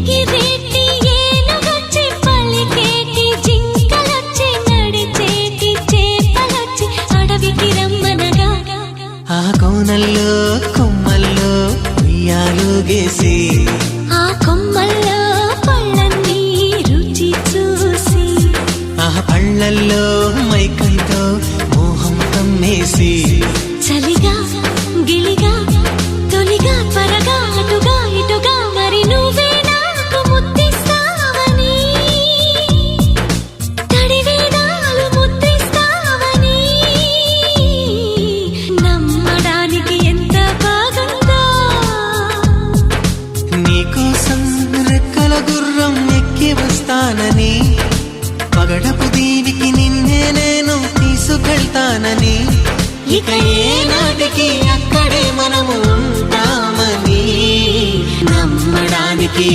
ఎగిరేటి ఏనుగొచ్చి పలికేటి జింకలొచ్చి నడిచేటి చేపలొచ్చి అడవికి రమ్మనగా ఆ కోనల్లో కొమ్మల్లో ఉయ్యాలుగేసి ఆ కొమ్మల్లో పళ్ళన్నీ రుచి చూసి ఆ పళ్ళల్లో మైకంతో మోహం కమ్మేసి చలిగా గిలిగా తొలిగా త్వరగా అటుగా ఇటుగా మరి నువ్వే నాకు ముద్దిస్తావని తడివేదాలు ముద్దిస్తావని నమ్మడానికి ఎంత బాగుందో నీకోసం రెక్కల గుర్రం ఎక్కి వస్తానని పగడపు దీనికి నిన్నే నేను తీసుకెళ్తానని ఇక ఏ నాటికి అక్కడే మనము ఉంటామని నమ్మడానికి